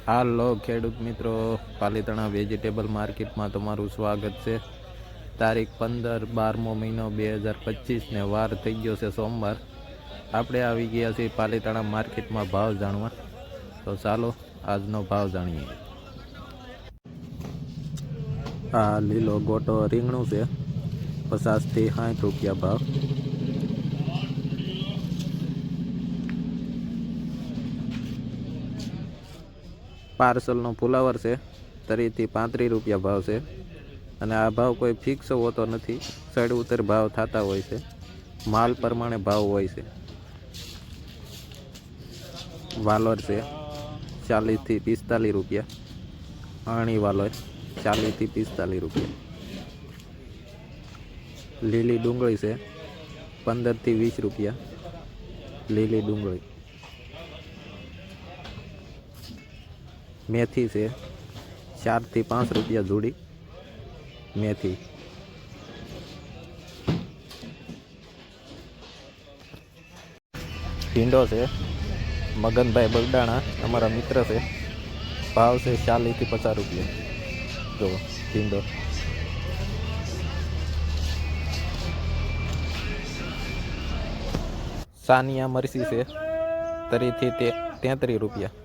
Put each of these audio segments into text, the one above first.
હાલો ખેડૂત મિત્રો, પાલીતાણા વેજીટેબલ માર્કેટમાં તમારું સ્વાગત છે। તારીખ 15 12મો મહિનો 2025 ને વાર થઈ ગયો છે સોમવાર। આપણે આવી ગયા છીએ પાલીતાણા માર્કેટમાં ભાવ જાણવા। તો ચાલો આજનો ભાવ જાણીએ। આ લીલો ગોટો રીંગણું છે, 50 થી 60 રૂપિયા ભાવ। પાર્સલનો ફુલાવર છે, 30 થી 35 રૂપિયા ભાવ છે। અને આ ભાવ કોઈ ફિક્સ હોતો નથી, ચડ ઉતર ભાવ થતા હોય છે, માલ પ્રમાણે ભાવ હોય છે। વાલોર છે 40 થી 45 રૂપિયા, આણી વાલોર 40 થી 45 રૂપિયા। લીલી ડુંગળી છે 15 થી 20 રૂપિયા, લીલી ડુંગળી। મેથી છે 4 થી 5 રૂપિયા જોડી, મેથી। ભીંડો છે મગનભાઈ બગડાણા, અમારા મિત્ર છે, ભાવ છે 40 થી 50 રૂપિયા। જો ભીંડો। સાનિયા મરસી છે 30 થી 33 રૂપિયા,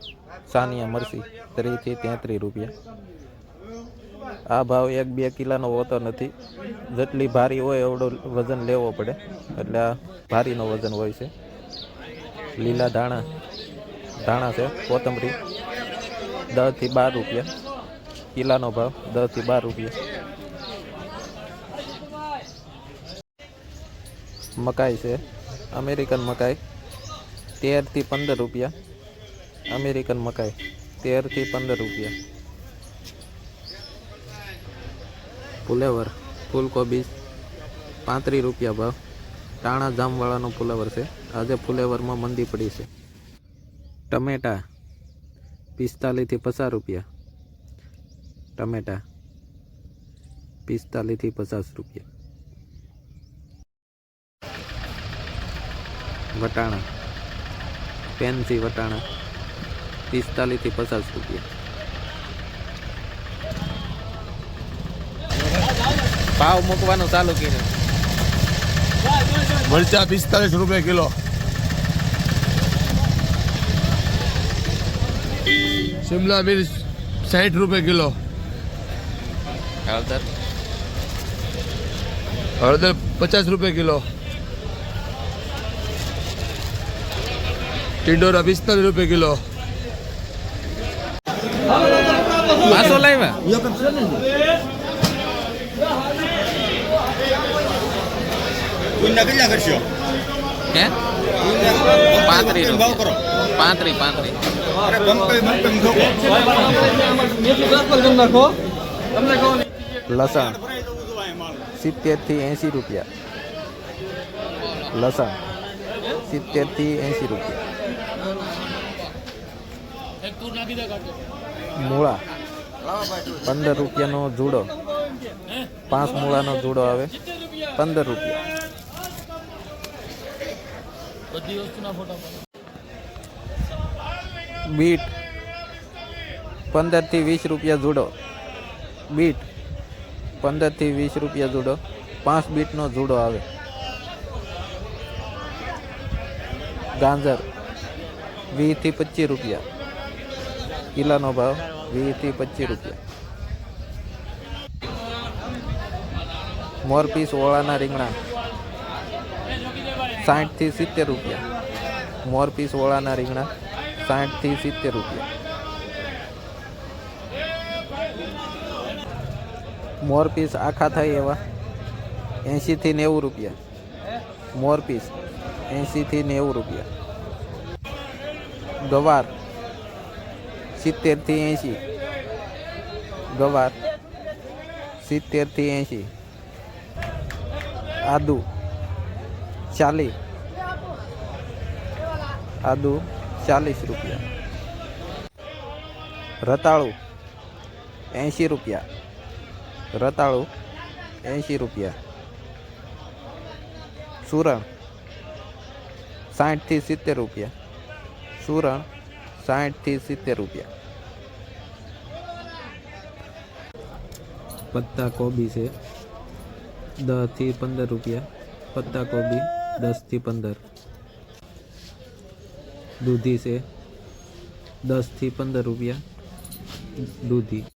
સાનિયા મરસી 30 થી 33 રૂપિયા। આ ભાવ 1-2 કિલોનો હોતો નથી, જેટલી ભારી હોય એવડો વજન લેવો પડે, એટલે આ ભારીનો વજન હોય છે। લીલા ધાણા છે કોથમરી 10 થી 12 રૂપિયા, કિલોનો ભાવ 10 થી 12 રૂપિયા। મકાઈ છે અમેરિકન મકાઈ 13 થી 15 રૂપિયા, અમેરિકન મકાઈ 13 થી 15 રૂપિયા। ફુલેવર ફૂલકોબી 35 રૂપિયા ભાવ, ટાણા જામવાળાનો ફુલેવર છે, આજે ફુલેવરમાં મંદી પડી છે। ટમેટા 45 થી 50 રૂપિયા, ટમેટા 45 થી 50 રૂપિયા। વટાણા પેન્સી વટાણા 45 થી 50 રૂપિયા। ભાવ મૂકવાનું ચાલુ કર્યું। મરચા 45 રૂપિયા કિલો, શિમલા મિર્ચ 60 રૂપિયા કિલો, હળદર 50 રૂપિયા કિલો, ટિંડોરા 45 રૂપિયા કિલો। પાછો લાવ્યા કેટલા કરશો? હે 35 લસણ 70 થી 80 રૂપિયા, લસણ 70 થી 80 રૂપિયા। મૂળા 15 રૂપિયાનો જુડો, 5 મૂળાનો જુડો આવે 15 રૂપિયા। બીટ 15 થી 20 રૂપિયા જુડો, બીટ 15 થી 20 રૂપિયા જુડો, 5 બીટનો જુડો આવે। ગાજર 20 થી 25 રૂપિયા, કિલોનો ભાવ 20 થી 25 રૂપિયા। મોરપીસ ઓળાના રીંગણા 60 થી 70 રૂપિયા, મોરપીસ ઓળાના રીંગણા 60 થી 70 રૂપિયા। મોરપીસ આખા થાય એવા 80 થી 90 રૂપિયા, મોરપીસ 80 થી 90 રૂપિયા। ગવાર 70 થી 80, ગવાર 70 થી 80। આદુ 40, આદુ 40 રૂપિયા। રતાળુ 80 રૂપિયા, રતાળુ 80 રૂપિયા। સુરણ 60 થી 70 રૂપિયા, સુરણ 60 થી 70 રૂપિયા। પત્તા કોબી છે 10 થી 15 રૂપિયા. પત્તા કોબી 10 થી 15. દૂધી છે 10 થી 15 રૂપિયા. દૂધી